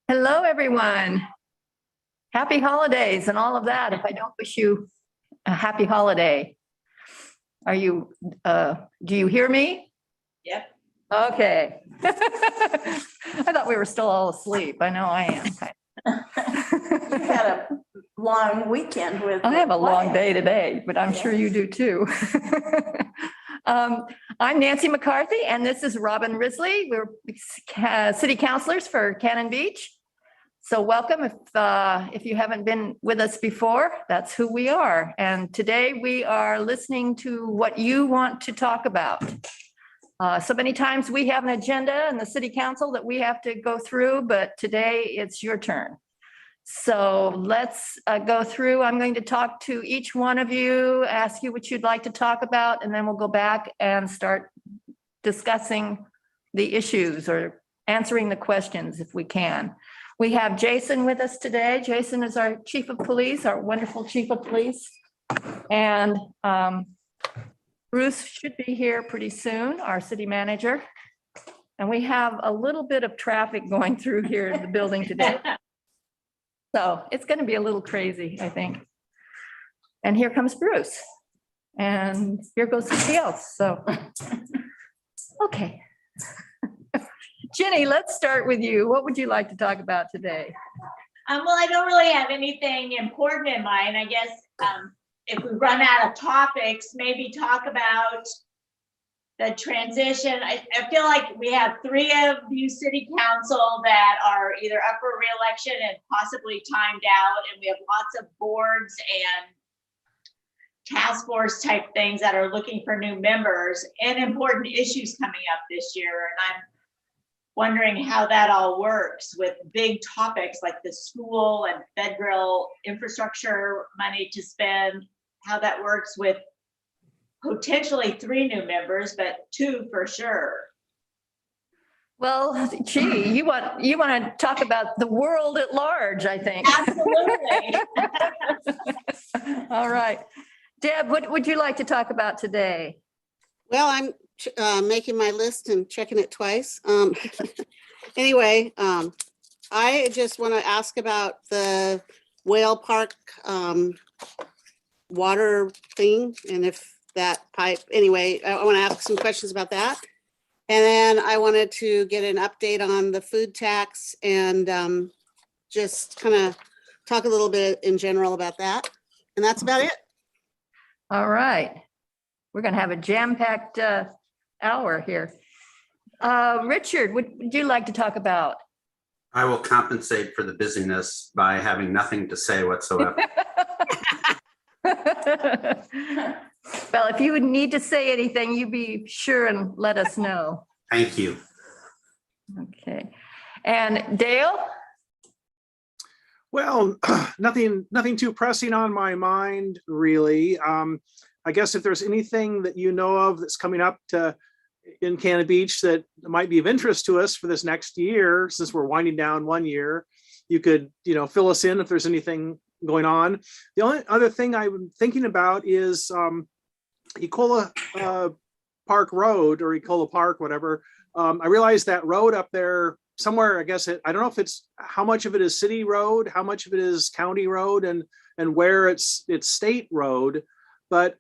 Hello, everyone. Happy holidays and all of that. If I don't wish you a happy holiday. Do you hear me? Yep. Okay. I thought we were still all asleep. I know I am. You had a long weekend with. I have a long day today, but I'm sure you do too. I'm Nancy McCarthy, and this is Robin Risley. We're city councilors for Cannon Beach. So welcome. If you haven't been with us before, that's who we are. And today we are listening to what you want to talk about. So many times we have an agenda in the city council that we have to go through, but today it's your turn. So let's go through. I'm going to talk to each one of you, ask you what you'd like to talk about, and then we'll go back and start discussing the issues or answering the questions if we can. We have Jason with us today. Jason is our chief of police, our wonderful chief of police. And Bruce should be here pretty soon, our city manager. And we have a little bit of traffic going through here in the building today. So it's going to be a little crazy, I think. And here comes Bruce. And here goes somebody else. So, okay. Jenny, let's start with you. What would you like to talk about today? Well, I don't really have anything important in mind. I guess if we run out of topics, maybe talk about the transition. I feel like we have 3 of you city council that are either up for re-election and possibly timed out, and we have lots of boards and task force type things that are looking for new members and important issues coming up this year. And I'm wondering how that all works with big topics like the school and federal infrastructure money to spend, how that works with potentially 3 new members, but 2 for sure. Well, gee, you want to talk about the world at large, I think. Absolutely. All right. Deb, what would you like to talk about today? Well, I'm making my list and checking it twice. Anyway, I just want to ask about the Whale Park water thing, and if that pipe, anyway, I want to ask some questions about that. And then I wanted to get an update on the food tax and just kind of talk a little bit in general about that. And that's about it. All right. We're going to have a jam-packed hour here. Richard, what would you like to talk about? I will compensate for the busyness by having nothing to say whatsoever. Well, if you would need to say anything, you be sure and let us know. Thank you. Okay. And Dale? Well, nothing too pressing on my mind, really. I guess if there's anything that you know of that's coming up in Cannon Beach that might be of interest to us for this next year, since we're winding down 1 year, you could, fill us in if there's anything going on. The only other thing I'm thinking about is Ecola Park Road, or Ecola Park, whatever. I realize that road up there somewhere, I guess I don't know if it's how much of it is city road, how much of it is county road, and where it's state road. But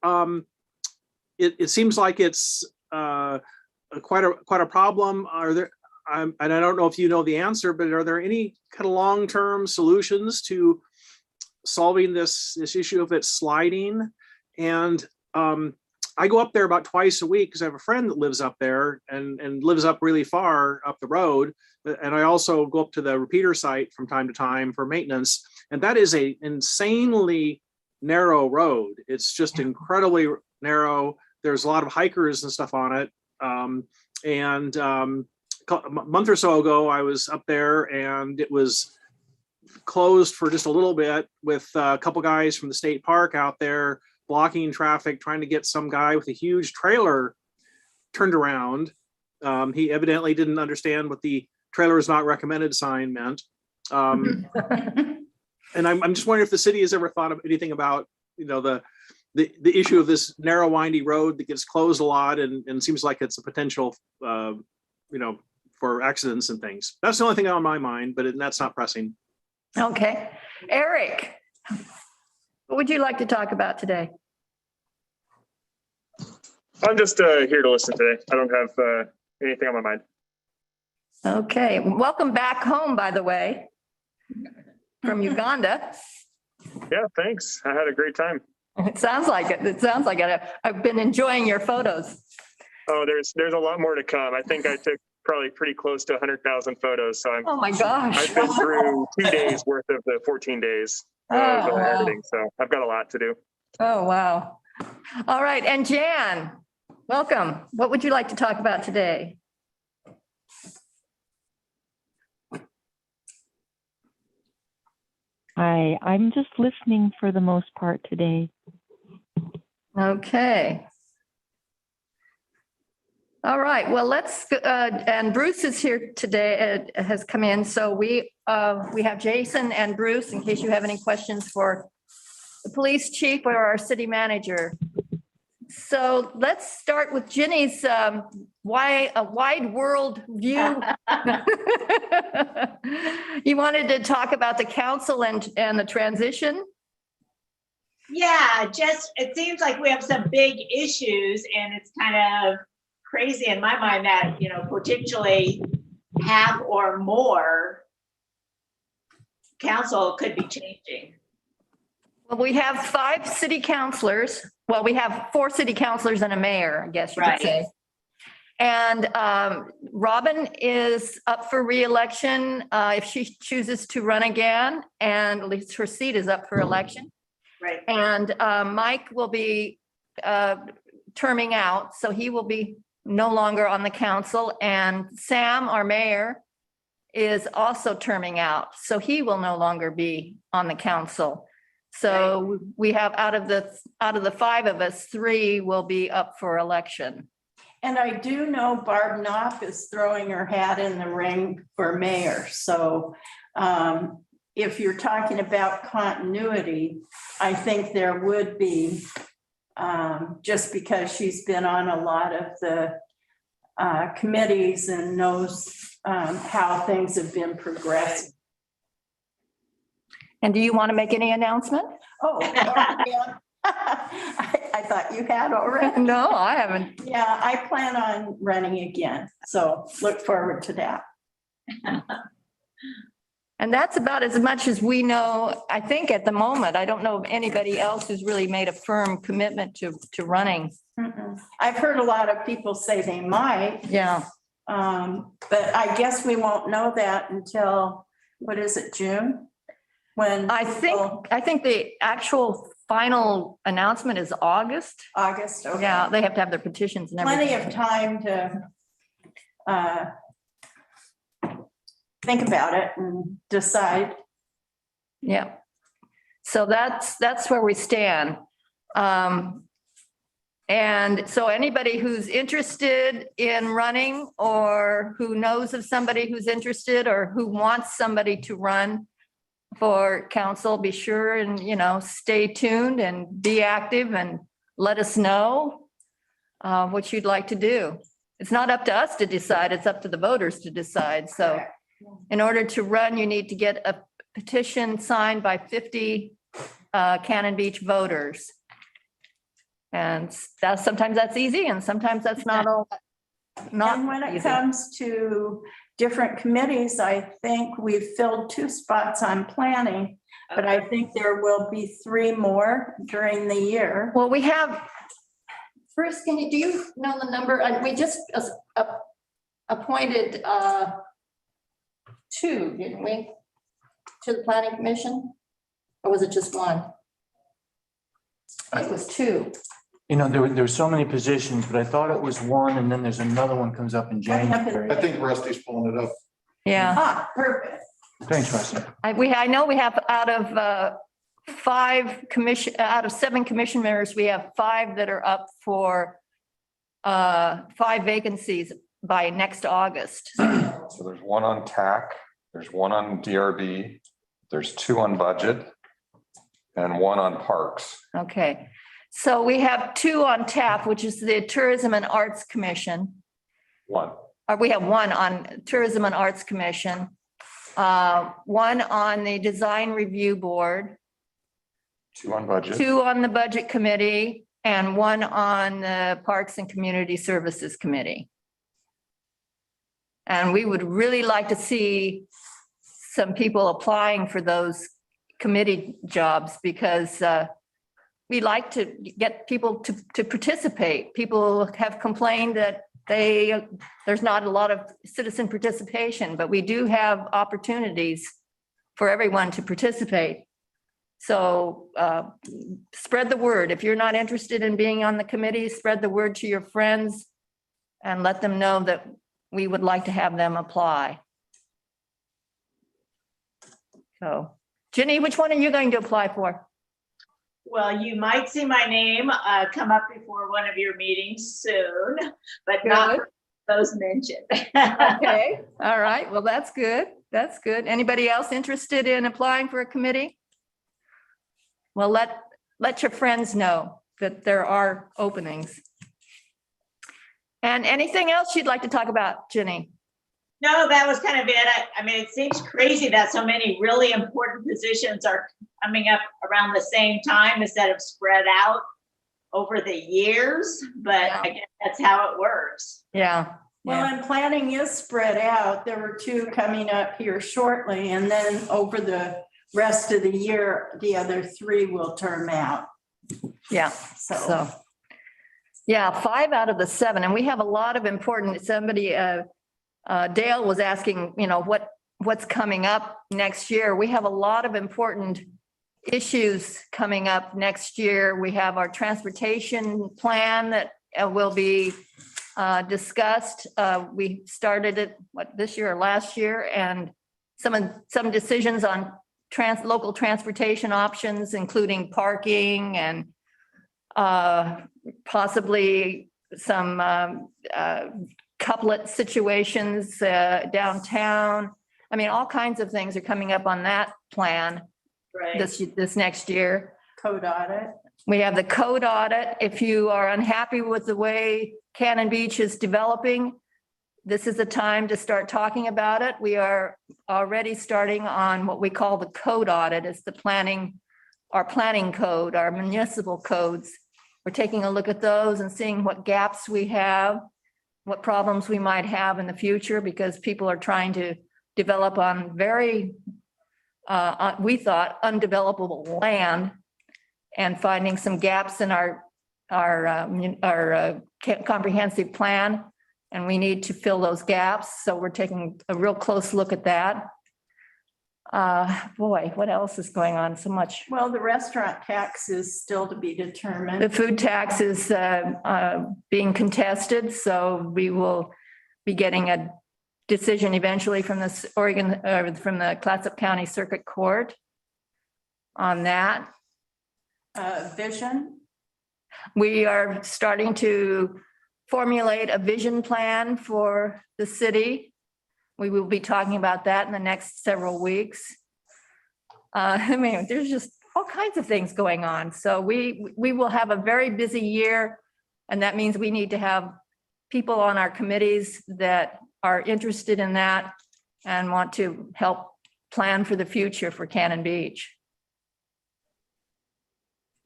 it seems like it's quite a problem. Are there? And I don't know if you know the answer, but are there any kind of long-term solutions to solving this issue of it sliding? And I go up there about twice a week because I have a friend that lives up there and lives up really far up the road. And I also go up to the repeater site from time to time for maintenance. And that is a insanely narrow road. It's just incredibly narrow. There's a lot of hikers and stuff on it. A month or so ago, I was up there and it was closed for just a little bit with a couple guys from the state park out there blocking traffic, trying to get some guy with a huge trailer turned around. He evidently didn't understand what the trailer is not recommended sign meant. And I'm just wondering if the city has ever thought of anything about, the issue of this narrow, windy road that gets closed a lot and seems like it's a potential, for for accidents and things. That's the only thing on my mind, but that's not pressing. Okay. Eric, what would you like to talk about today? I'm just here to listen today. I don't have anything on my mind. Okay, welcome back home, by the way, from Uganda. Yeah, thanks. I had a great time. It sounds like it. It sounds like it. I've been enjoying your photos. Oh, there's a lot more to come. I think I took probably pretty close to 100,000 photos. So Oh my gosh. I've been through 2 days worth of the 14 days of Oh, wow. editing. So I've got a lot to do. Oh, wow. All right. And Jan, welcome. What would you like to talk about today? Hi, I'm just listening for the most part today. Okay. All right. Well, let's, and Bruce is here today, has come in. So we have Jason and Bruce in case you have any questions for the police chief or our city manager. So let's start with Ginny's a wide world view. You wanted to talk about the council and the transition? Yeah, just, it seems like we have some big issues and it's kind of crazy in my mind that, you know, potentially half or more council could be changing. Well, we have 5 city councilors. Well, we have 4 city councilors and a mayor, I guess you could Right. say. And Robin is up for reelection if she chooses to run again, and at least her seat is up for election. Right. And Mike will be terming out, so he will be no longer on the council. And Sam, our mayor, is also terming out, so he will no longer be on the council. So we have out of the 5 of us, 3 will be up for election. And I do know Barb Knopf is throwing her hat in the ring for mayor. So if you're talking about continuity, I think there would be, just because she's been on a lot of the committees and knows how things have been progressing. And do you want to make any announcement? Oh, yeah. I thought you had already. No, I haven't. Yeah, I plan on running again, so look forward to that. And that's about as much as we know, I think, at the moment. I don't know of anybody else who's really made a firm commitment to running. I've heard a lot of people say they might, Yeah. but I guess we won't know that until, what is it, June? When I think the actual final announcement is August. August, okay. Yeah, they have to have their petitions and everything. Plenty of time to think about it and decide. Yeah. So that's where we stand. And so anybody who's interested in running or who knows of somebody who's interested or who wants somebody to run for council, be sure and, stay tuned and be active and let us know what you'd like to do. It's not up to us to decide, it's up to the voters to decide. So in order to run, you need to get a petition signed by 50 Cannon Beach voters. And sometimes that's easy and sometimes that's not all. And when it easy. comes to different committees, I think we've filled 2 spots on planning, but I think there will be 3 more during the year. Well, we have, first, do you know the number? We just appointed 2, didn't we? To the planning commission? Or was it just 1? It was 2. There were so many positions, but I thought it was 1 and then there's another one comes up in January. I think Rusty's pulling it up. Yeah. Perfect. Thanks, Rusty. I know we have out of 7 commission members, we have 5 that are up for 5 vacancies by next August. So there's 1 on TAC, there's 1 on DRB, there's 2 on budget, and 1 on parks. Okay, so we have 2 on TAP, which is the Tourism and Arts Commission. 1. we have one on Tourism and Arts Commission, one on the Design Review Board, 2 on budget. 2 on the Budget Committee, and 1 on the Parks and Community Services Committee. And we would really like to see some people applying for those committee jobs because we like to get people to participate. People have complained that there's not a lot of citizen participation, but we do have opportunities for everyone to participate. So spread the word. If you're not interested in being on the committee, spread the word to your friends and let them know that we would like to have them apply. So, Ginny, which one are you going to apply for? Well, you might see my name come up before one of your meetings soon, but not for those mentioned. Okay, all right. Well, that's good. That's good. Anybody else interested in applying for a committee? Well, let your friends know that there are openings. And anything else you'd like to talk about, Ginny? No, that was kind of it. I mean, it seems crazy that so many really important positions are coming up around the same time instead of spread out over the years, but I guess that's how it works. Yeah. Well, and planning is spread out. There were 2 coming up here shortly, and then over the rest of the year, the other 3 will term out. Yeah. So Yeah, 5 out of the 7, and we have a lot of important, Dale was asking, what's coming up next year. We have a lot of important issues coming up next year. We have our transportation plan that will be discussed. We started it, this year or last year, and some decisions on local transportation options, including parking and possibly some couplet situations downtown. I mean, all kinds of things are coming up on that plan Right. this next year. Code Audit. We have the Code Audit. If you are unhappy with the way Cannon Beach is developing, this is the time to start talking about it. We are already starting on what we call the Code Audit. It's our planning code, our municipal codes. We're taking a look at those and seeing what gaps we have, what problems we might have in the future, because people are trying to develop on very, we thought, undevelopable land, and finding some gaps in our comprehensive plan, and we need to fill those gaps. So we're taking a real close look at that. Boy, what else is going on? So much. Well, the restaurant tax is still to be determined. The food tax is being contested, so we will be getting a decision eventually from the from the Clatsop County Circuit Court on that. Vision. We are starting to formulate a vision plan for the city. We will be talking about that in the next several weeks. I mean, there's just all kinds of things going on. So we will have a very busy year, and that means we need to have people on our committees that are interested in that and want to help plan for the future for Cannon Beach.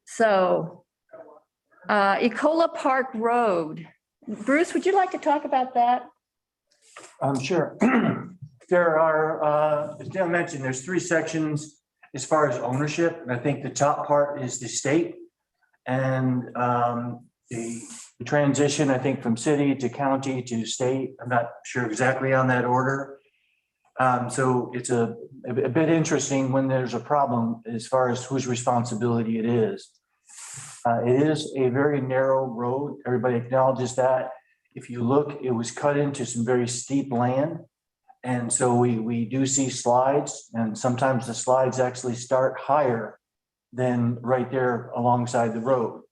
So Ecola Park Road. Bruce, would you like to talk about that? Sure. There are, as Dale mentioned, there's 3 sections as far as ownership. And I think the top part is the state, and the transition, I think, from city to county to state. I'm not sure exactly on that order. So it's a bit interesting when there's a problem as far as whose responsibility it is. It is a very narrow road. Everybody acknowledges that. If you look, it was cut into some very steep land. And so we do see slides, and sometimes the slides actually start higher than right there alongside the road.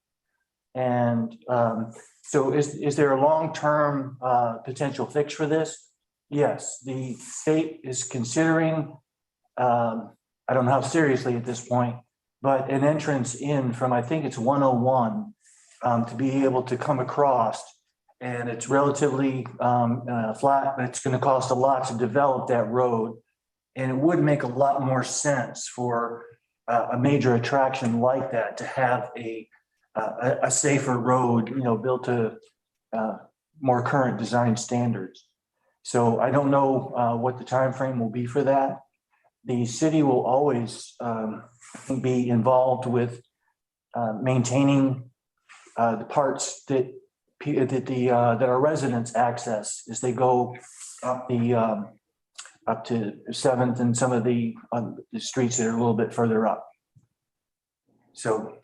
And so is there a long-term potential fix for this? Yes, the state is considering, I don't know how seriously at this point, but an entrance in from, I think it's 101, to be able to come across and it's relatively flat, but it's going to cost a lot to develop that road. And it would make a lot more sense for a major attraction like that to have a safer road, built to more current design standards. So I don't know what the time frame will be for that. The city will always be involved with maintaining the parts that our residents access as they go up to 7th and some of the streets that are a little bit further up. So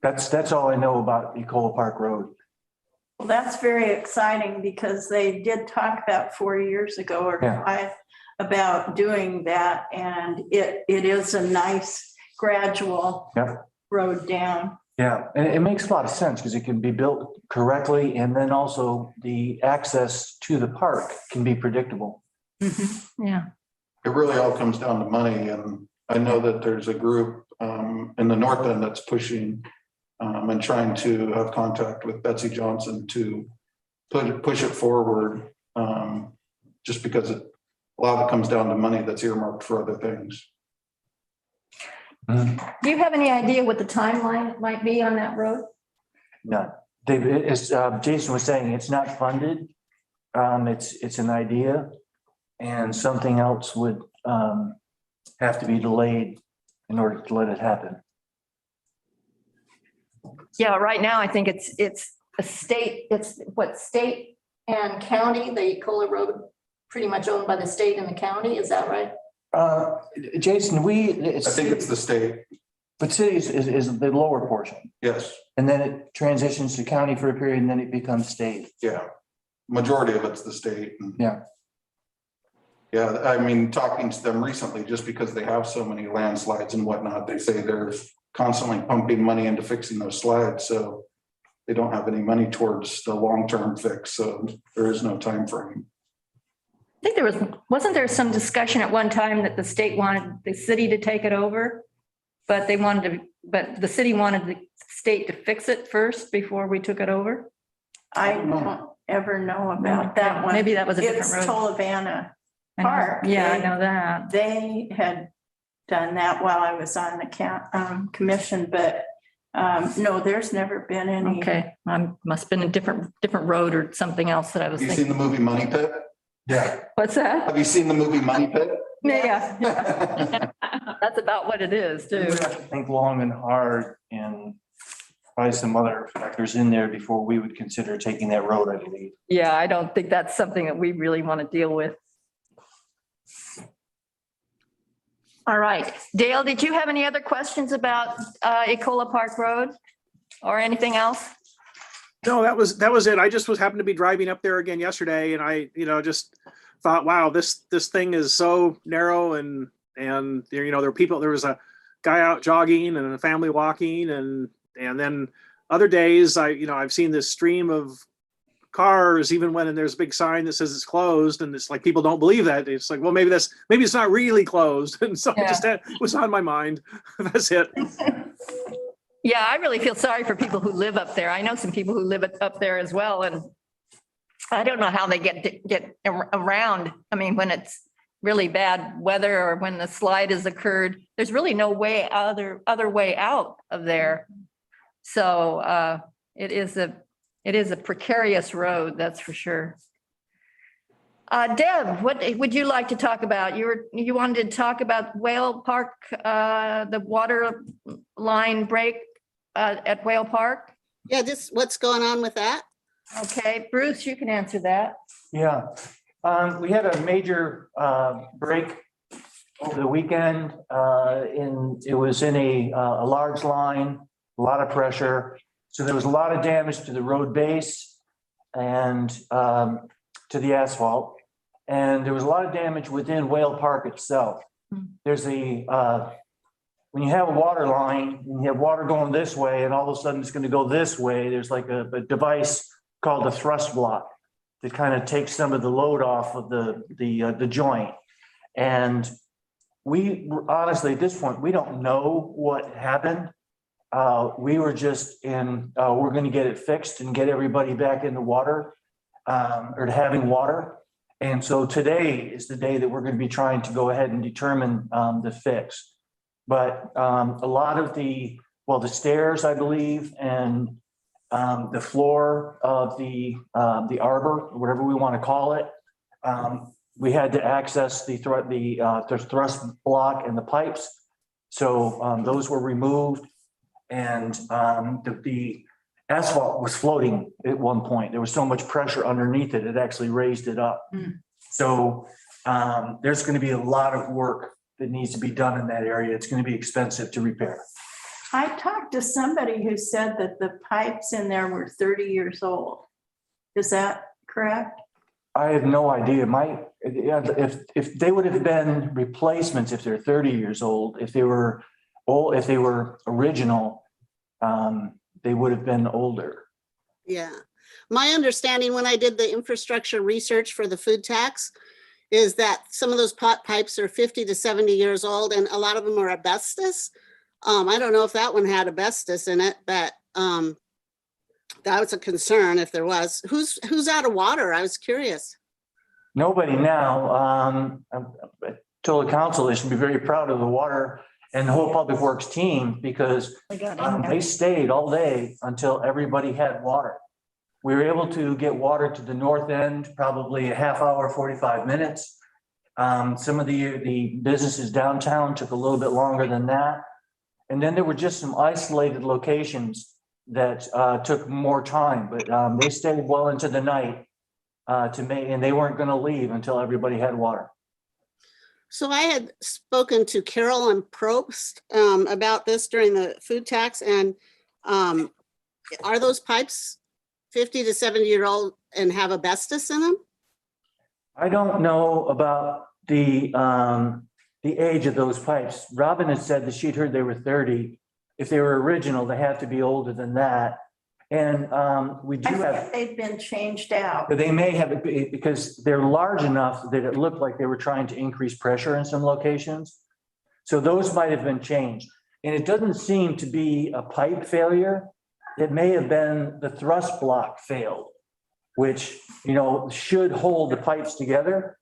that's all I know about Ecola Park Road. Well, that's very exciting because they did talk about 4 years ago or Yeah. 5 about doing that. And it is a nice gradual Yeah. road down. Yeah, and it makes a lot of sense because it can be built correctly, and then also the access to the park can be predictable. Yeah. It really all comes down to money, and I know that there's a group in the north end that's pushing and trying to have contact with Betsy Johnson to push it forward, just because a lot of it comes down to money that's earmarked for other things. Do you have any idea what the timeline might be on that road? No, as Jason was saying, it's not funded. It's an idea, and something else would have to be delayed in order to let it happen. Yeah, right now, I think it's a state, it's what, state and county, the Ecola Road, pretty much owned by the state and the county, is that right? Jason, I think it's the state. But city is the lower portion, Yes. and then it transitions to county for a period, and then it becomes state. Yeah. Majority of it's the state. Yeah. Yeah, I mean, talking to them recently, just because they have so many landslides and whatnot, they say they're constantly pumping money into fixing those slides. So they don't have any money towards the long-term fix. So there is no time frame. I think wasn't there some discussion at one time that the state wanted the city to take it over? But the city wanted the state to fix it first before we took it over? I don't ever know about that one. Maybe that was a different It's road. Tolovana I know. Park. Yeah, I know that. They had done that while I was on the commission, but no, there's never been any. Okay, must have been a different road or something else that I was Have you seen thinking. the movie Money Pit? Yeah. What's that? Have you seen the movie Money Pit? Yeah. That's about what it is We too. would have to think long and hard and probably some other factors in there before we would consider taking that road, I believe. Yeah, I don't think that's something that we really want to deal with. All right, Dale, did you have any other questions about Ecola Park Road or anything else? No, that was it. I just happened to be driving up there again yesterday, and I, just thought, wow, this thing is so narrow, and there were people. There was a guy out jogging and a family walking, and then other days I've seen this stream of cars, even when there's a big sign that says it's closed, and it's like people don't believe that. It's like, well, maybe it's not really closed, and so it was on my mind. That's it. Yeah, I really feel sorry for people who live up there. I know some people who live up there as well, and I don't know how they get around. I mean, when it's really bad weather or when the slide has occurred, there's really no way other way out of there. So it is a precarious road, that's for sure. Deb, what would you like to talk about? You wanted to talk about Whale Park, the water line break at Whale Park? Yeah, just what's going on with that? Okay, Bruce, you can answer that. Yeah, we had a major break over the weekend. It was in a large line, a lot of pressure. So there was a lot of damage to the road base and to the asphalt. And there was a lot of damage within Whale Park itself. There's when you have a water line, and you have water going this way, and all of a sudden it's going to go this way, there's like a device called a thrust block that kind of takes some of the load off of the joint. And we honestly, at this point, we don't know what happened. We were just we're going to get it fixed and get everybody back in the water. or to having water. And so today is the day that we're going to be trying to go ahead and determine the fix. But a lot of the stairs, I believe, and the floor of the arbor, whatever we want to call it, we had to access the thrust block and the pipes. So those were removed, and the asphalt was floating at one point. There was so much pressure underneath it, it actually raised it up. So there's going to be a lot of work that needs to be done in that area. It's going to be expensive to repair. I talked to somebody who said that the pipes in there were 30 years old. Is that correct? I have no idea. If they would have been replacements, if they're 30 years old, if they were original, they would have been older. Yeah. My understanding when I did the infrastructure research for the food tax is that some of those pot pipes are 50 to 70 years old and a lot of them are asbestos. I don't know if that one had asbestos in it, but that was a concern if there was. Who's out of water? I was curious. Nobody now. I told the council they should be very proud of the water and the whole public works team because they stayed all day until everybody had water. We were able to get water to the north end, probably a half hour, 45 minutes. Some of the businesses downtown took a little bit longer than that. And then there were just some isolated locations that took more time, but they stayed well into the night and they weren't going to leave until everybody had water. So I had spoken to Carol and Probst about this during the food tax, and are those pipes 50 to 70 year old and have asbestos in them? I don't know about the age of those pipes. Robin had said that she'd heard they were 30. If they were original, they have to be older than that. And we do I have. think they've been changed out. They may have, because they're large enough that it looked like they were trying to increase pressure in some locations. So those might have been changed. And it doesn't seem to be a pipe failure. It may have been the thrust block failed, which, should hold the pipes together.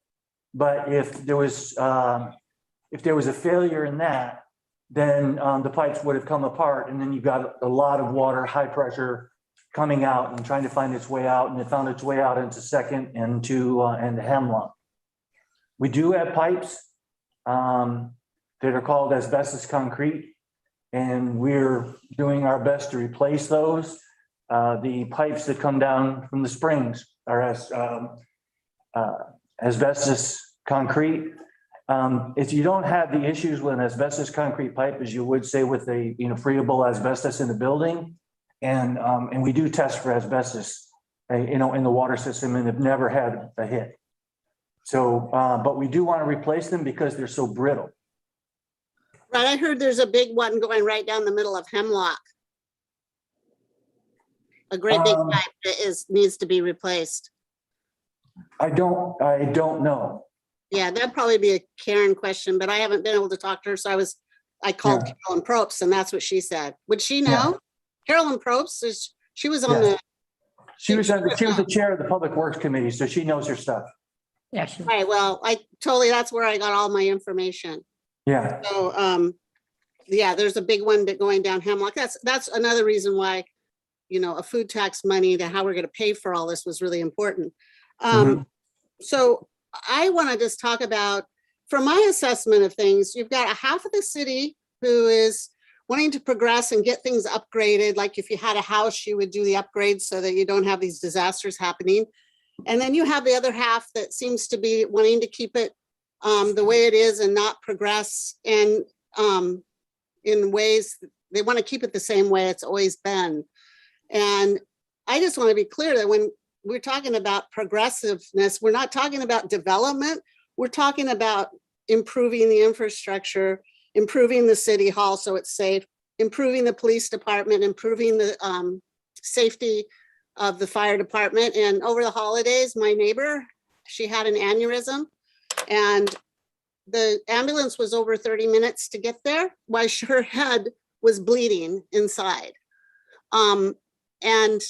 But if there was a failure in that, then the pipes would have come apart, and then you've got a lot of water, high pressure coming out and trying to find its way out, and it found its way out into Second and Hemlock. We do have pipes that are called asbestos concrete, and we're doing our best to replace those. The pipes that come down from the springs are asbestos concrete. If you don't have the issues with an asbestos concrete pipe as you would say with a friable asbestos in the building, and we do test for asbestos, in the water system, and have never had a hit. So, but we do want to replace them because they're so brittle. Right, I heard there's a big one going right down the middle of Hemlock. A great big pipe that needs to be replaced. I don't know. Yeah, that'd probably be a Karen question, but I haven't been able to talk to her, so I called Carolyn Probst, and that's what she said. Would she know? Yeah. Carolyn Probst she was on the. She was the chair of the Public Works Committee, so she knows her stuff. Yeah. Right, well, that's where I got all my information. Yeah. So, there's a big one going down Hemlock. That's another reason why, a food tax money, how we're going to pay for all this was really important. So I want to just talk about, from my assessment of things, you've got a half of the city who is wanting to progress and get things upgraded. Like if you had a house, you would do the upgrades so that you don't have these disasters happening. And then you have the other half that seems to be wanting to keep it the way it is and not progress, and in ways they want to keep it the same way it's always been. And I just want to be clear that when we're talking about progressiveness, we're not talking about development. We're talking about improving the infrastructure, improving the city hall so it's safe, improving the police department, improving the safety of the fire department. And over the holidays, my neighbor, she had an aneurysm, and the ambulance was over 30 minutes to get there while her head was bleeding inside. And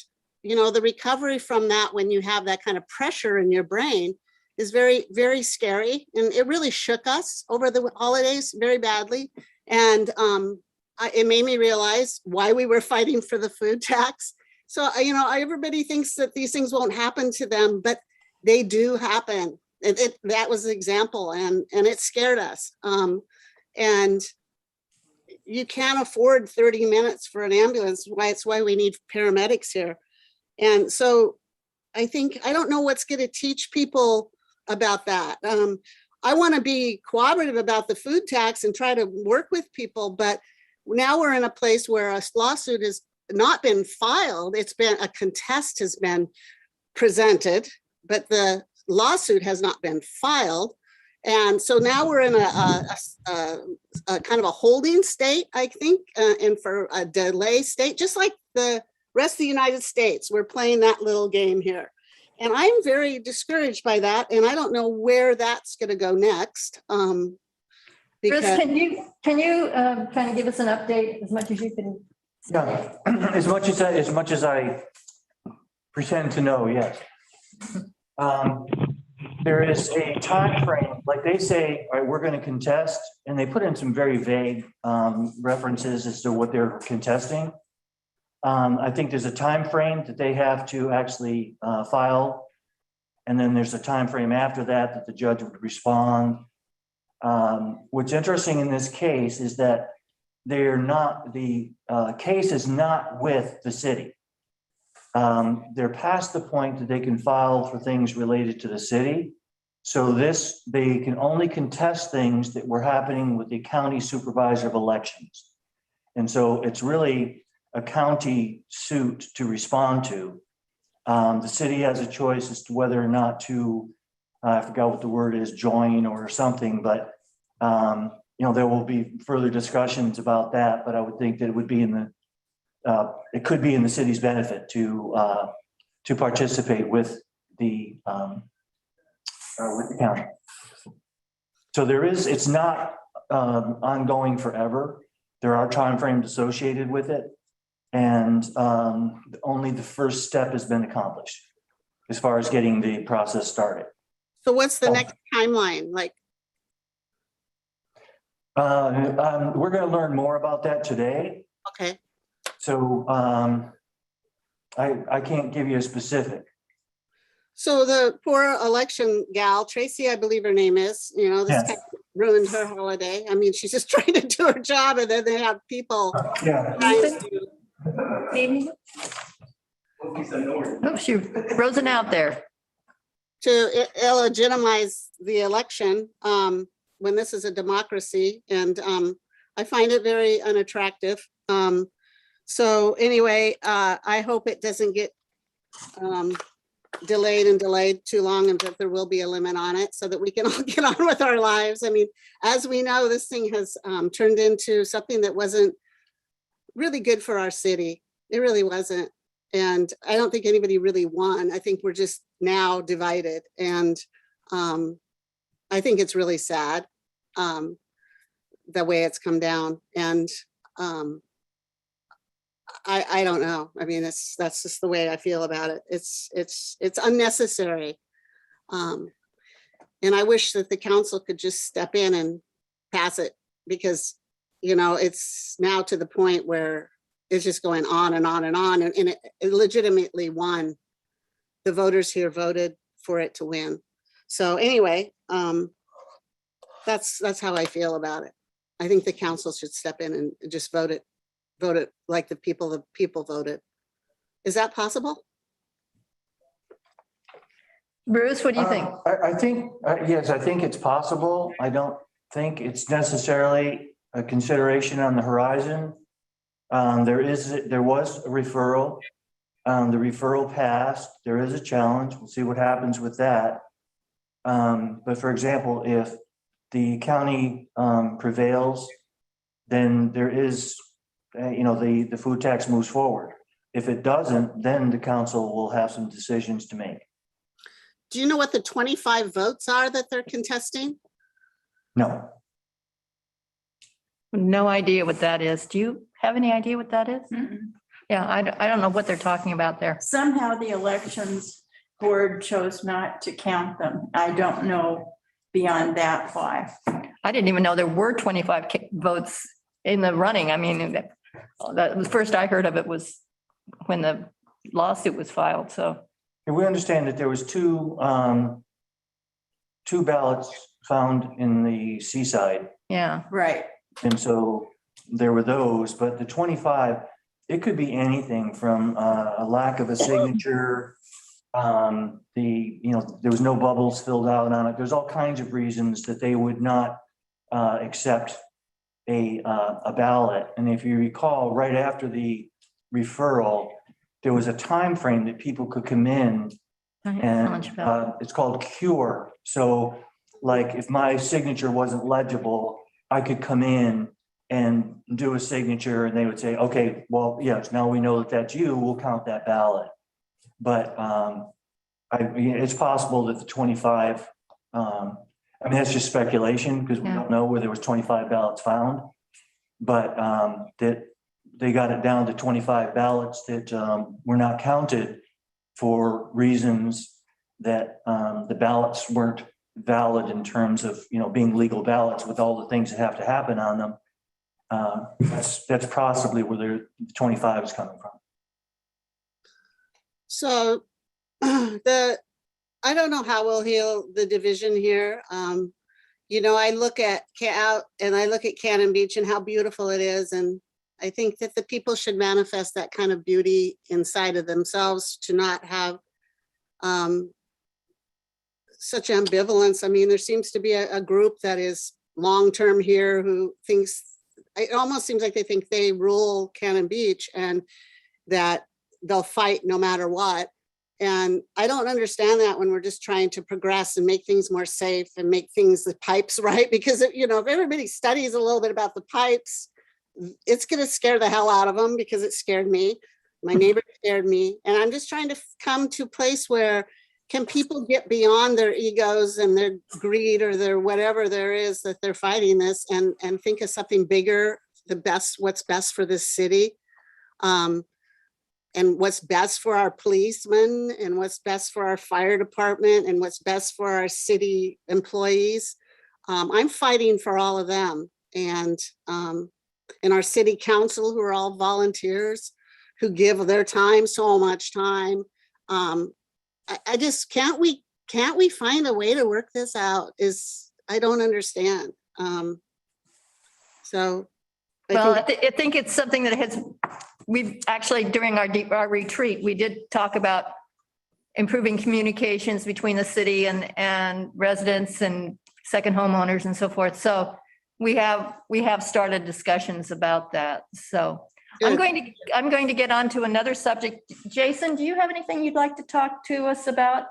you know, the recovery from that when you have that kind of pressure in your brain is very, very scary. And it really shook us over the holidays very badly. And it made me realize why we were fighting for the food tax. So, you know, everybody thinks that these things won't happen to them, but they do happen. That was the example, and it scared us. And you can't afford 30 minutes for an ambulance. It's why we need paramedics here. And so I think, I don't know what's going to teach people about that. I want to be cooperative about the food tax and try to work with people, but now we're in a place where a lawsuit has not been filed. It's been, a contest has been presented, but the lawsuit has not been filed. And so now we're in a kind of a holding state, I think, and for a delay state, just like the rest of the United States, we're playing that little game here. And I'm very discouraged by that. And I don't know where that's going to go next. Chris, Because can you kind of give us an update as much as you can? Yeah, as much as I pretend to know, yes. There is a time frame, like they say, all right, we're going to contest, and they put in some very vague references as to what they're contesting. I think there's a time frame that they have to actually file, and then there's a time frame after that the judge would respond. What's interesting in this case is that they're not, the case is not with the city. They're past the point that they can file for things related to the city. So they can only contest things that were happening with the county supervisor of elections. And so it's really a county suit to respond to. The city has a choice as to whether or not to, I forgot what the word is, join or something, but you know, there will be further discussions about that, but I would think that it would be in the, it could be in the city's benefit to participate with the county. So there is, it's not ongoing forever. There are timeframes associated with it, and only the first step has been accomplished as far as getting the process started. so what's the next timeline like? We're going to learn more about that today. Okay. So I can't give you a specific. So the poor election gal, Tracy, I believe her name is, you know, this Yes. kind of ruined her holiday. I mean, she's just trying to do her job, and then they have people Yeah. trying to, Oh, she frozen out there. to illegitimize the election when this is a democracy. And I find it very unattractive. So anyway, I hope it doesn't get delayed too long, and that there will be a limit on it so that we can all get on with our lives. I mean, as we know, this thing has turned into something that wasn't really good for our city. It really wasn't. And I don't think anybody really won. I think we're just now divided. And I think it's really sad the way it's come down. And I don't know. I mean, that's just the way I feel about it. It's unnecessary. And I wish that the council could just step in and pass it, because, you know, it's now to the point where it's just going on and on and on. And it legitimately won. The voters here voted for it to win. So anyway, that's how I feel about it. I think the council should step in and just vote it like the people voted. Is that possible? Bruce, what do you think? I think, yes, I think it's possible. I don't think it's necessarily a consideration on the horizon. There was a referral. The referral passed. There is a challenge. We'll see what happens with that. But for example, if the county prevails, then there is, the food tax moves forward. If it doesn't, then the council will have some decisions to make. Do you know what the 25 votes are that they're contesting? No. No idea what that is. Do you have any idea what that is? Yeah, I don't know what they're talking about there. Somehow the elections board chose not to count them. I don't know beyond that why. I didn't even know there were 25 votes in the running. I mean, that the first I heard of it was when the lawsuit was filed, so. And we understand that there was two ballots found in the seaside. Yeah, Right. And so there were those, but the 25, it could be anything from a lack of a signature. There was no bubbles filled out on it. There's all kinds of reasons that they would not accept a ballot. And if you recall, right after the referral, there was a time frame that people could come in, and it's called cure. So like if my signature wasn't legible, I could come in and do a signature and they would say, okay, well, yes, now we know that that's you, we'll count that ballot. But it's possible that the 25, I mean, that's just speculation because we don't know where there was 25 ballots found. But that they got it down to 25 ballots that were not counted for reasons that the ballots weren't valid in terms of, being legal ballots with all the things that have to happen on them. That's possibly where the 25 is coming from. So I don't know how we'll heal the division here. I look at Cannon Beach and how beautiful it is. And I think that the people should manifest that kind of beauty inside of themselves to not have such ambivalence. I mean, there seems to be a group that is long-term here who thinks, it almost seems like they think they rule Cannon Beach and that they'll fight no matter what. And I don't understand that when we're just trying to progress and make things more safe and make the pipes right. Because, if everybody studies a little bit about the pipes, it's going to scare the hell out of them because it scared me. My neighbor scared me. And I'm just trying to come to a place where can people get beyond their egos and their greed or their whatever there is that they're fighting this and think of something bigger, what's best for this city. And what's best for our policemen and what's best for our fire department and what's best for our city employees. I'm fighting for all of them and our city council, who are all volunteers, who give their time, so much time. I just, can't we find a way to work this out? I don't understand. I think it's something that we've actually, during our retreat, we did talk about improving communications between the city and residents and second homeowners and so forth. So we have started discussions about that. So I'm going to get on to another subject. Jason, do you have anything you'd like to talk to us about?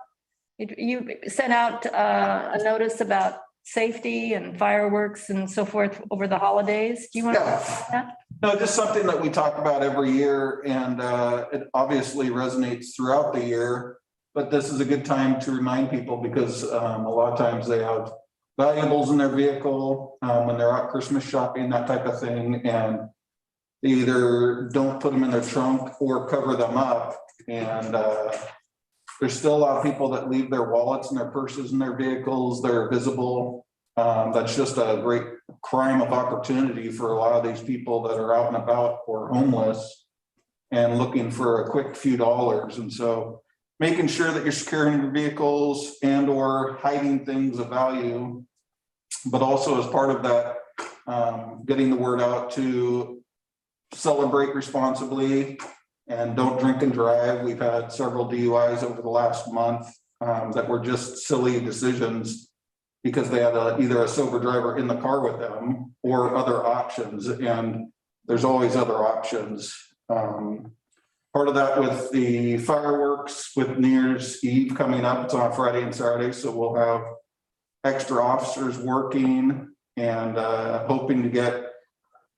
You sent out a notice about safety and fireworks and so forth over the holidays. Do you want to talk about that? No, just something that we talk about every year, and it obviously resonates throughout the year, but this is a good time to remind people because a lot of times they have valuables in their vehicle when they're out Christmas shopping, that type of thing, and they either don't put them in their trunk or cover them up. And there's still a lot of people that leave their wallets and their purses in their vehicles. They're visible. That's just a great crime of opportunity for a lot of these people that are out and about or homeless and looking for a quick few dollars. And so making sure that you're securing your vehicles and or hiding things of value, but also as part of that, getting the word out to celebrate responsibly and don't drink and drive. We've had several DUIs over the last month that were just silly decisions because they had either a sober driver in the car with them or other options. And there's always other options. Part of that with the fireworks with New Year's Eve coming up, it's on Friday and Saturday. So we'll have extra officers working and hoping to get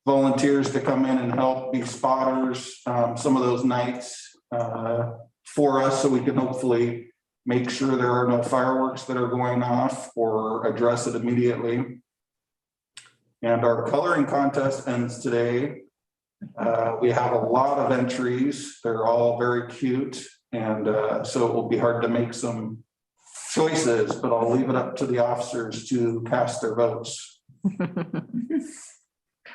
volunteers to come in and help be spotters some of those nights for us so we can hopefully make sure there are no fireworks that are going off or address it immediately. And our coloring contest ends today. We have a lot of entries. They're all very cute. And so it will be hard to make some choices, but I'll leave it up to the officers to cast their votes.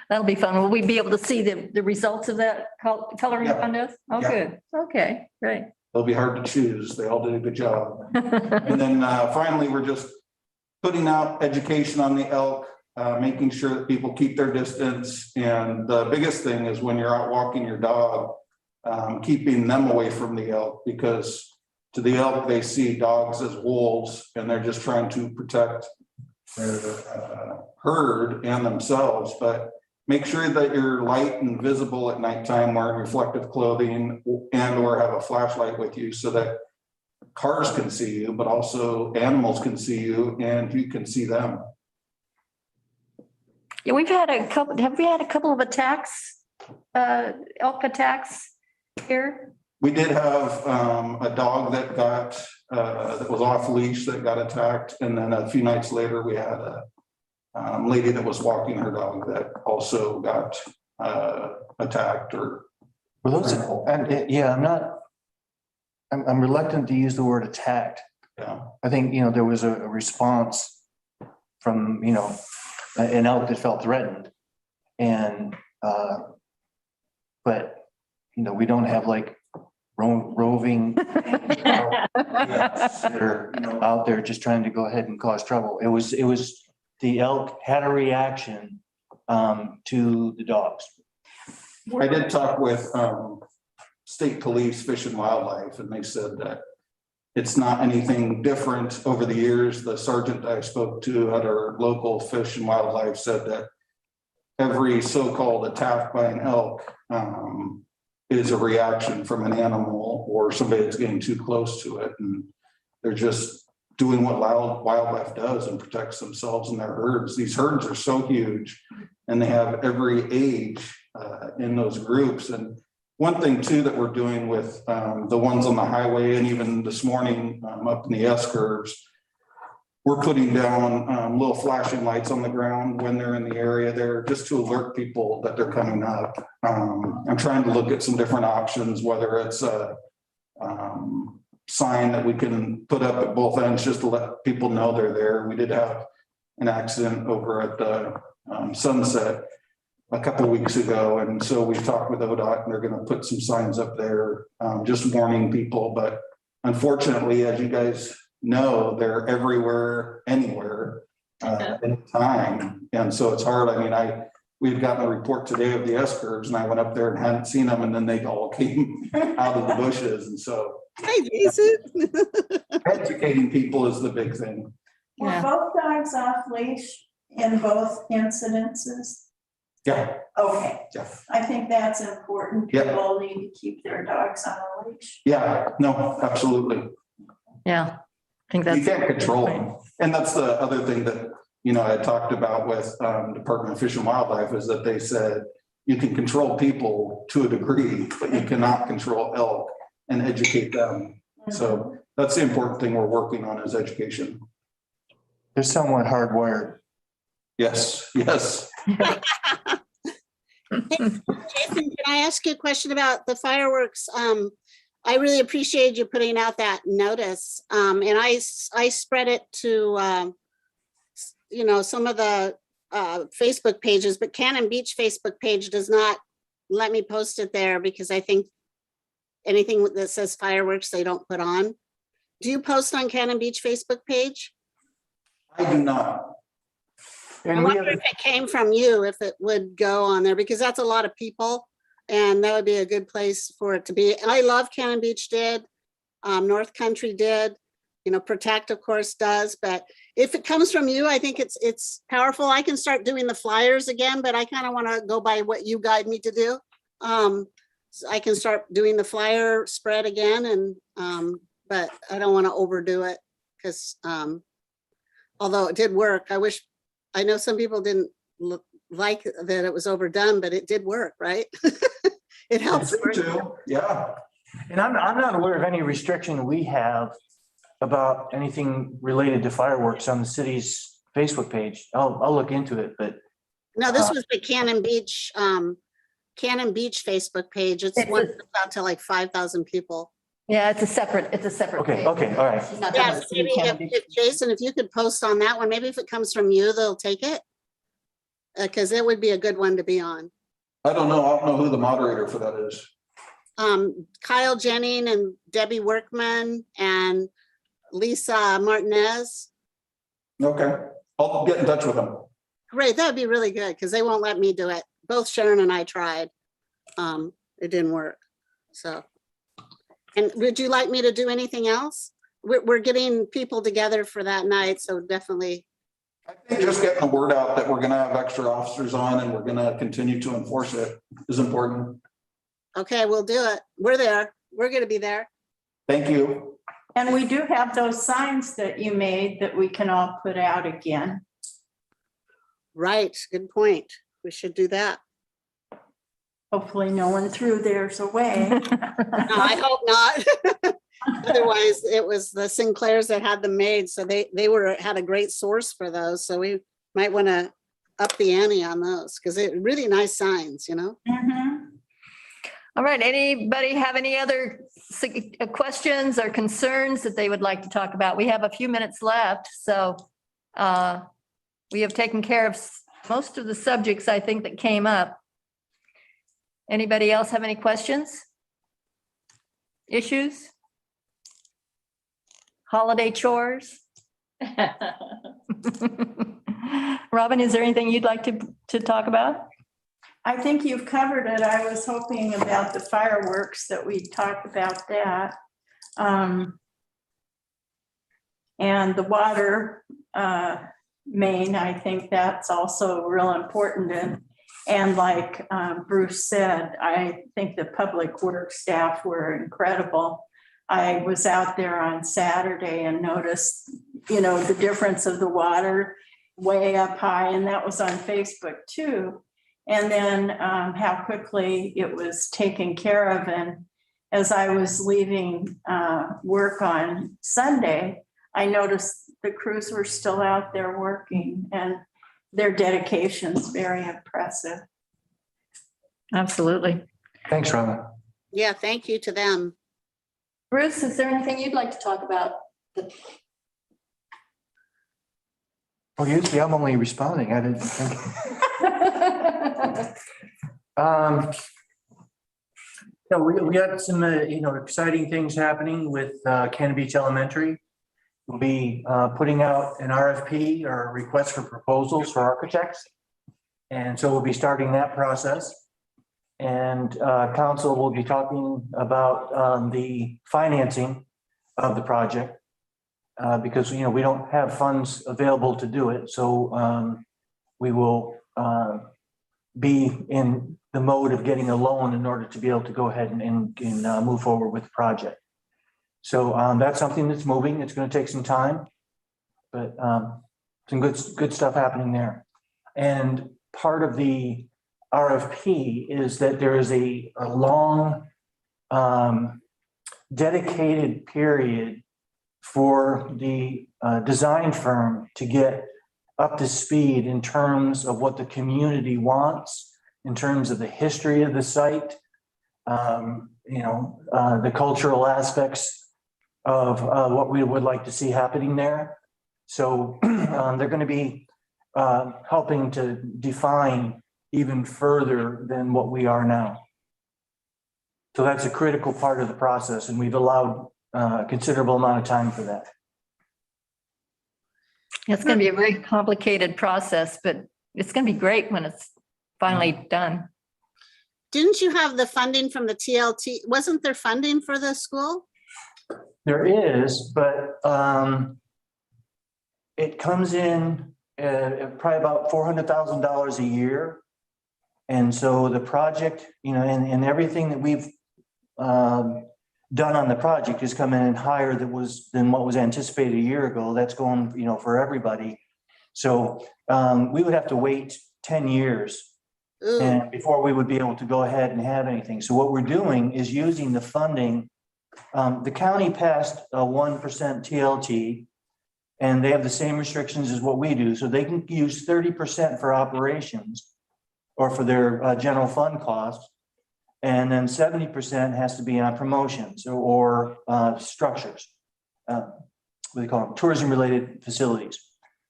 That'll be fun. Will we be able to see the results of that coloring Yeah. contest? Oh, Yeah. good. Okay, great. They'll be hard to choose. They all did a good job. And then finally, we're just putting out education on the elk, making sure that people keep their distance. And the biggest thing is when you're out walking your dog, keeping them away from the elk, because to the elk, they see dogs as wolves and they're just trying to protect their herd and themselves. But make sure that you're light and visible at nighttime, wearing reflective clothing and or have a flashlight with you so that cars can see you, but also animals can see you and you can see them. Yeah, we've had a couple, have we had a couple of attacks, elk attacks here? We did have a dog that got, that was off leash that got attacked. And then a few nights later, we had a lady that was walking her dog that also got attacked or. Well, those, and yeah, I'm reluctant to use the word attacked. Yeah. I think, there was a response from, an elk that felt threatened. And, but, we don't have like roving that are, out there just trying to go ahead and cause trouble. It was the elk had a reaction to the dogs. I did talk with state police, Fish and Wildlife, and they said that it's not anything different over the years. The sergeant I spoke to at our local Fish and Wildlife said that every so-called attack by an elk is a reaction from an animal or somebody that's getting too close to it. And they're just doing what wildlife does and protects themselves and their herds. These herds are so huge and they have every age in those groups. And one thing too that we're doing with the ones on the highway and even this morning up in the S-curves, we're putting down little flashing lights on the ground when they're in the area there, just to alert people that they're coming up. I'm trying to look at some different options, whether it's a sign that we can put up at both ends just to let people know they're there. We did have an accident over at the Sunset a couple of weeks ago. And so we've talked with ODOT and they're going to put some signs up there, just warning people. But unfortunately, as you guys know, they're everywhere, anywhere, anytime. And so it's hard. I mean, we've gotten a report today of the S-curves and I went up there and hadn't seen them and then they all came out of the bushes. And so Hey, Jason. educating people is the big thing. Were Yeah. both dogs off leash in both incidences? Yeah, Okay, yeah, I think that's important. Yeah. People need to keep their dogs on a leash. yeah, no, absolutely. Yeah, I think You that's. can't control them. And that's the other thing that, I talked about with Department of Fish and Wildlife is that they said you can control people to a degree, but you cannot control elk and educate them. So that's the important thing we're working on is education. They're somewhat hardwired. Yes, yes. Jason, can I ask you a question about the fireworks? I really appreciate you putting out that notice. And I spread it to, some of the Facebook pages, but Cannon Beach Facebook page does not let me post it there because I think anything that says fireworks, they don't put on. Do you post on Cannon Beach Facebook page? I do not. I And we wonder have, if it came from you, if it would go on there, because that's a lot of people. And that would be a good place for it to be. And I love Cannon Beach did, North Country did, Protect, of course, does. But if it comes from you, I think it's powerful. I can start doing the flyers again, but I kind of want to go by what you guide me to do. So I can start doing the flyer spread again, and but I don't want to overdo it because although it did work, I know some people didn't like that it was overdone, but it did work, right? It helps. Too. Yeah. and I'm not aware of any restriction we have about anything related to fireworks on the city's Facebook page. I'll look into it, but No, this was the Cannon Beach Cannon Beach Facebook page. It's It's one a- that's out to like 5,000 people. Yeah, it's a separate Okay, page. okay, all right. She's not Yeah, talking about maybe Cannon Beach. if Jason, if you could post on that one, maybe if it comes from you, they'll take it. Because it would be a good one to be on. I don't know who the moderator for that is. Kyle Jennings and Debbie Workman and Lisa Martinez. Okay, I'll get in touch with them. Great, that would be really good because they won't let me do it. Both Sharon and I tried. It didn't work. So, and would you like me to do anything else? We're getting people together for that night, so definitely. I think just getting the word out that we're gonna have extra officers on and we're gonna continue to enforce it is important. Okay, we'll do it. We're there. We're gonna be there. Thank you. And we do have those signs that you made that we can all put out again. Right, good point. We should do that. Hopefully no one threw theirs away. No, I hope not. Otherwise, it was the Sinclairs that had them made, so they had a great source for those. So we might want to up the ante on those because they're really nice signs, you know? Mhm. All right, anybody have any other questions or concerns that they would like to talk about? We have a few minutes left, so we have taken care of most of the subjects, I think, that came up. Anybody else have any questions? Issues? Holiday chores? Robin, is there anything you'd like to talk about? I think you've covered it. I was hoping about the fireworks that we talked about that. And the water main, I think that's also real important. And like Bruce said, I think the public works staff were incredible. I was out there on Saturday and noticed, you know, the difference of the water way up high, and that was on Facebook too. And then how quickly it was taken care of. And as I was leaving work on Sunday, I noticed the crews were still out there working, and their dedication's very impressive. Absolutely. Thanks, Robin. Yeah, thank you to them. Bruce, is there anything you'd like to talk about? Well, usually I'm only responding. I didn't think. No, we got some, exciting things happening with Cannon Beach Elementary. We'll be putting out an RFP or a request for proposals for architects. And so we'll be starting that process. And council will be talking about the financing of the project. Because, we don't have funds available to do it. So we will be in the mode of getting a loan in order to be able to go ahead and move forward with the project. So that's something that's moving. It's going to take some time, but some good stuff happening there. And part of the RFP is that there is a long dedicated period for the design firm to get up to speed in terms of what the community wants, in terms of the history of the site, the cultural aspects of what we would like to see happening there. So they're going to be helping to define even further than what we are now. So that's a critical part of the process, and we've allowed a considerable amount of time for that. It's going to be a very complicated process, but it's going to be great when it's finally done. Didn't you have the funding from the TLT? Wasn't there funding for the school? There is, but it comes in probably about $400,000 a year. And so the project, and everything that we've done on the project is coming in higher than what was anticipated a year ago. That's going, for everybody. So we would have to wait 10 years and before we would be able to go ahead and have anything. So what we're doing is using the funding. The county passed a 1% TLT, and they have the same restrictions as what we do. So they can use 30% for operations. or for their general fund costs. And then 70% has to be on promotions or structures. What do they call them? Tourism-related facilities.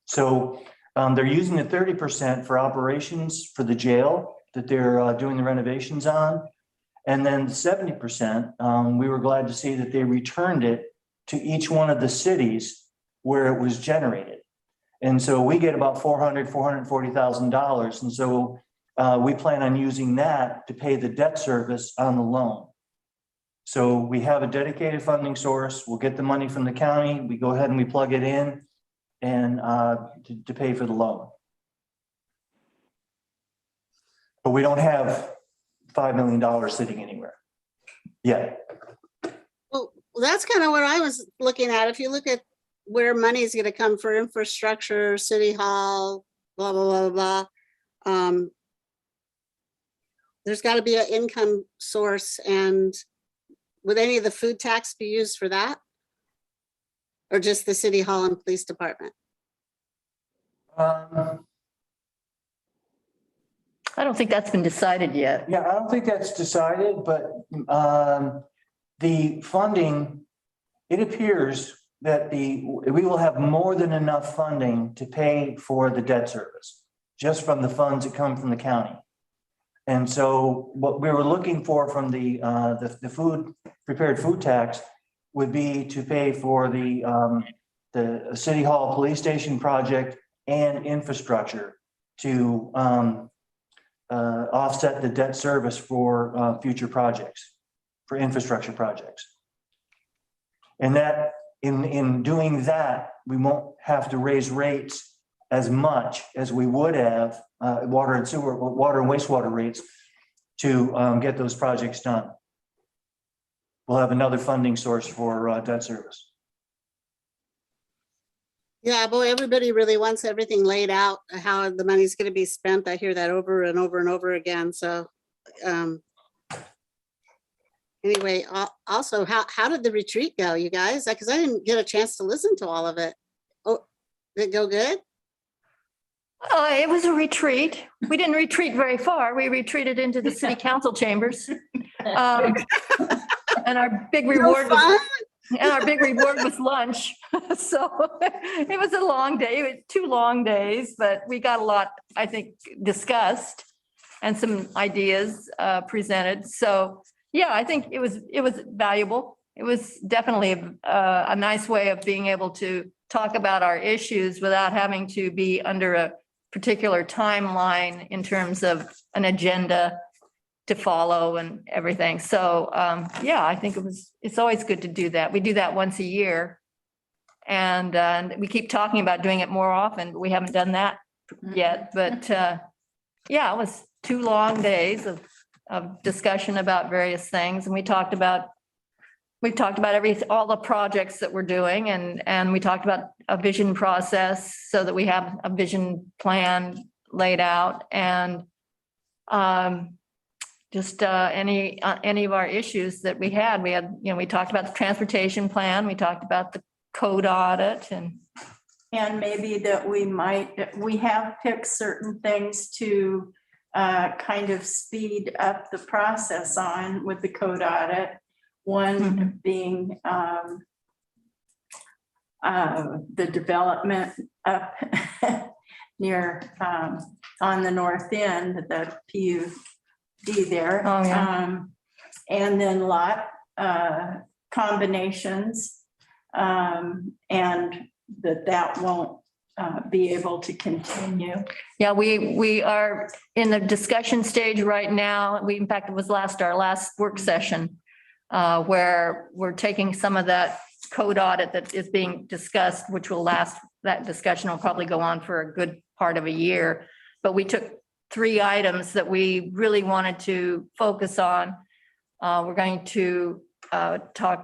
So they're using the 30% for operations for the jail that they're doing the renovations on. And then 70%, we were glad to see that they returned it to each one of the cities where it was generated. And so we get about $440,000. And so we plan on using that to pay the debt service on the loan. So we have a dedicated funding source. We'll get the money from the county. We go ahead and we plug it in and to pay for the loan. But we don't have $5 million sitting anywhere yet. Well, that's kind of what I was looking at. If you look at where money is going to come for infrastructure, city hall, blah, blah, blah, blah. There's got to be an income source. And would any of the food tax be used for that? Or just the city hall and police department? I don't think that's been decided yet. Yeah, I don't think that's decided, but the funding, it appears that we will have more than enough funding to pay for the debt service, just from the funds that come from the county. And so what we were looking for from the prepared food tax would be to pay for the city hall police station project and infrastructure to offset the debt service for future projects, for infrastructure projects. And that in doing that, we won't have to raise rates as much as we would have water and wastewater rates to get those projects done. We'll have another funding source for debt service. Yeah, boy, everybody really wants everything laid out, how the money's going to be spent. I hear that over and over and over again. So anyway, also, how did the retreat go, you guys? Because I didn't get a chance to listen to all of it. Oh, did it go good? It was a retreat. We didn't retreat very far. We retreated into the city council chambers. And our big reward was lunch. So it was a long day. It was 2 long days, but we got a lot, I think, discussed and some ideas presented. So yeah, I think it was valuable. It was definitely a nice way of being able to talk about our issues without having to be under a particular timeline in terms of an agenda to follow and everything. So yeah, I think it's always good to do that. We do that once a year. And we keep talking about doing it more often, but we haven't done that yet. But yeah, it was 2 long days of discussion about various things. And we've talked about all the projects that we're doing, and we talked about a vision process so that we have a vision plan laid out, and just any of our issues that we had. We talked about the transportation plan, we talked about the code audit, and maybe that we have picked certain things to kind of speed up the process on with the code audit. One being the development up near on the north end, the PUD there. Oh, yeah. And then lot combinations, and that won't be able to continue. yeah, we are in the discussion stage right now. In fact, it was our last work session where we're taking some of that code audit that is being discussed, which will last, that discussion will probably go on for a good part of a year. But we took 3 items that we really wanted to focus on. We're going to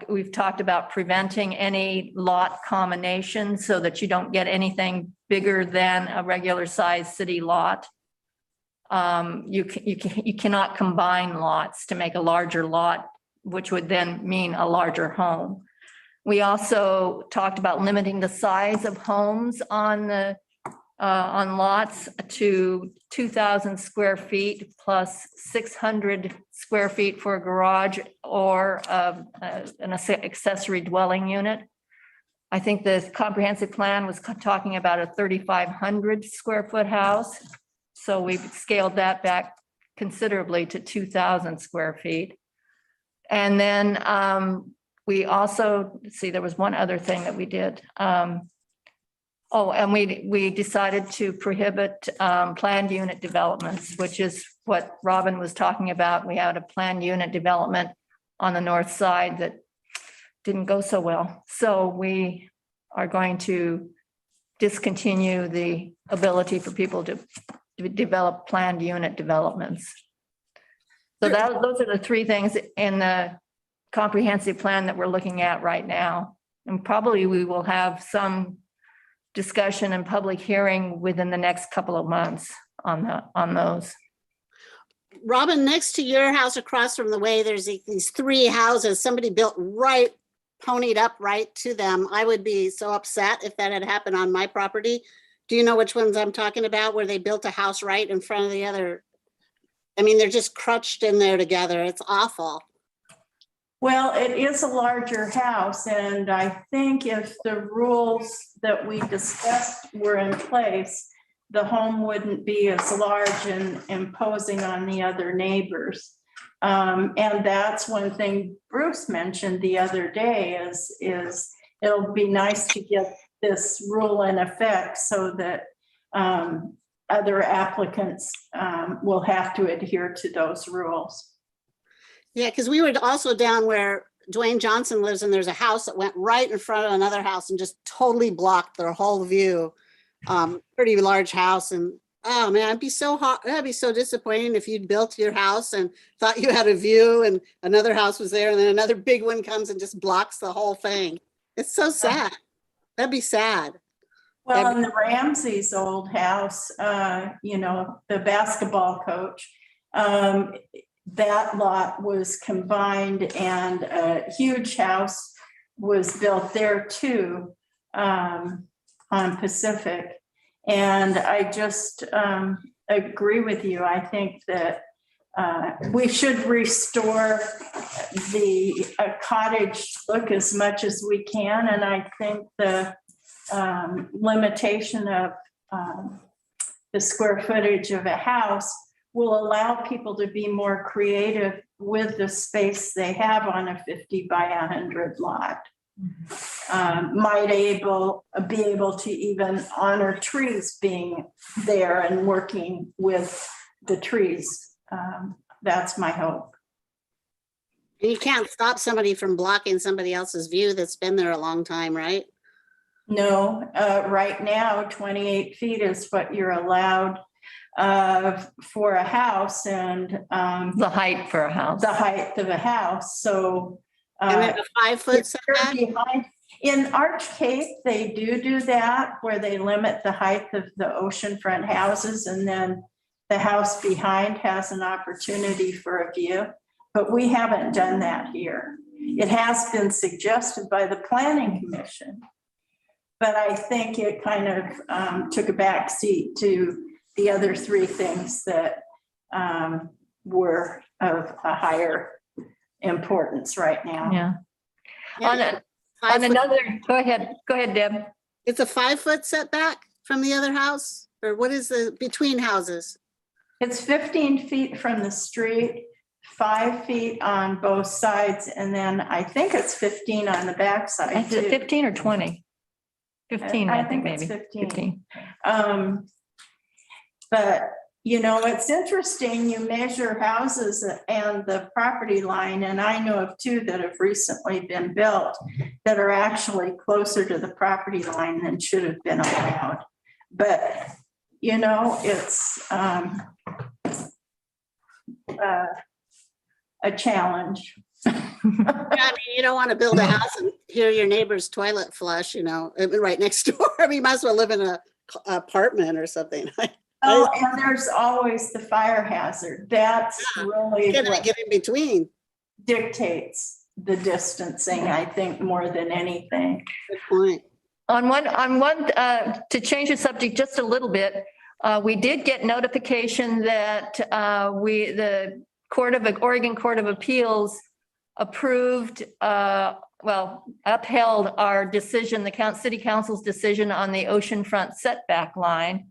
we've talked about preventing any lot combinations so that you don't get anything bigger than a regular size city lot. You cannot combine lots to make a larger lot, which would then mean a larger home. We also talked about limiting the size of homes on the on lots to 2,000 square feet plus 600 square feet for a garage or an accessory dwelling unit. I think the comprehensive plan was talking about a 3,500 square foot house. So we've scaled that back considerably to 2,000 square feet. And then we also, see, there was one other thing that we did. And we decided to prohibit planned unit developments, which is what Robin was talking about. We had a planned unit development on the north side that didn't go so well. So we are going to discontinue the ability for people to develop planned unit developments. So those are the three things in the comprehensive plan that we're looking at right now. And probably we will have some discussion and public hearing within the next couple of months on those. Robin, next to your house across from the way, there's these three houses somebody built right, ponied up right to them. I would be so upset if that had happened on my property. Do you know which ones I'm talking about, where they built a house right in front of the other? I mean, they're just crutched in there together. It's awful. Well, it is a larger house, and I think if the rules that we discussed were in place, the home wouldn't be as large and imposing on the other neighbors. And that's one thing Bruce mentioned the other day is it'll be nice to get this rule in effect so that other applicants will have to adhere to those rules. Yeah, because we were also down where Dwayne Johnson lives, and there's a house that went right in front of another house and just totally blocked their whole view. Pretty large house, and oh man, it'd be so hot. That'd be so disappointing if you'd built your house and thought you had a view, and another house was there, and then another big one comes and just blocks the whole thing. It's so sad. That'd be sad. Well, in the Ramsey's old house, the basketball coach, that lot was combined, and a huge house was built there too, on Pacific. And I just agree with you. I think that we should restore the cottage look as much as we can. And I think the limitation of the square footage of a house will allow people to be more creative with the space they have on a 50 by 100 lot. Might be able to even honor trees being there and working with the trees. That's my hope. You can't stop somebody from blocking somebody else's view that's been there a long time, right? No, right now, 28 feet is what you're allowed for a house, and The height for a house. the height of a house. So And then a 5 foot setback. behind, in Arch Cape, they do that, where they limit the height of the oceanfront houses, and then the house behind has an opportunity for a view. But we haven't done that here. It has been suggested by the Planning Commission, but I think it kind of took a back seat to the other three things that were of a higher importance right now. Yeah. Yeah, On another, go ahead, Deb. It's a 5 foot setback from the other house, or what is the between houses? It's 15 feet from the street, 5 feet on both sides, and then I think it's 15 on the backside Is it too. 15 or 20? 15, I think it's maybe. 15. But, it's interesting, you measure houses and the property line, and I know of two that have recently been built that are actually closer to the property line than should have been allowed. But, it's a challenge. I mean, you don't want to build a house and hear your neighbor's toilet flush, right next door. I mean, you might as well live in an apartment or something. Oh, and there's always the fire hazard. That's really Can I what get in between? dictates the distancing, I think, more than anything. Good point. On one, to change the subject just a little bit, we did get notification that the Oregon Court of Appeals approved, upheld our decision, the city council's decision on the oceanfront setback line.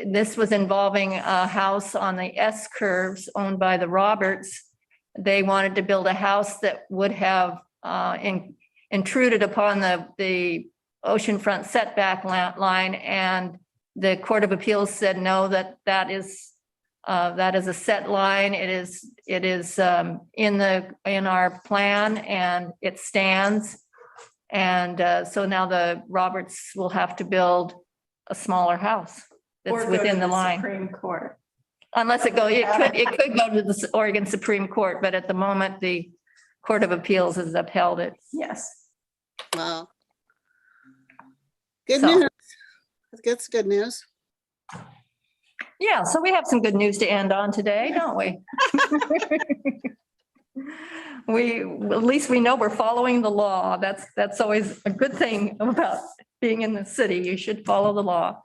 This was involving a house on the S curves owned by the Roberts. They wanted to build a house that would have intruded upon the oceanfront setback line, and the Court of Appeals said no, that is a set line. It is in our plan, and it stands. And so now the Roberts will have to build a smaller house that's Or go within to the line. Supreme Court. Unless it could go to the Oregon Supreme Court, but at the moment, the Court of Appeals has upheld it. Yes. Wow. Good So- news. That's good news. Yeah, so we have some good news to end on today, don't we? At least we know we're following the law. That's always a good thing about being in the city. You should follow the law.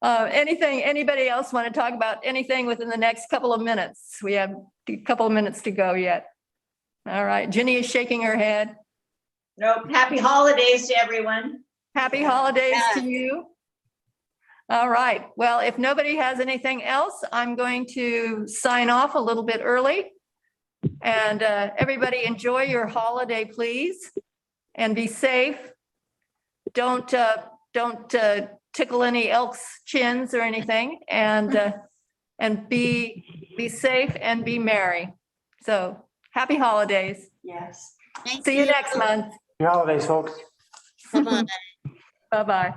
Anybody else want to talk about anything within the next couple of minutes? We have a couple of minutes to go yet. All right, Ginny is shaking her head. Nope. Happy holidays to everyone. Happy holidays to you. All right, well, if nobody has anything else, I'm going to sign off a little bit early. And everybody enjoy your holiday, please, and be safe. Don't tickle any elk's chins or anything, and be safe and be merry. So happy holidays. Yes. Thank See you next month. Happy holidays, folks. Bye-bye. Bye-bye.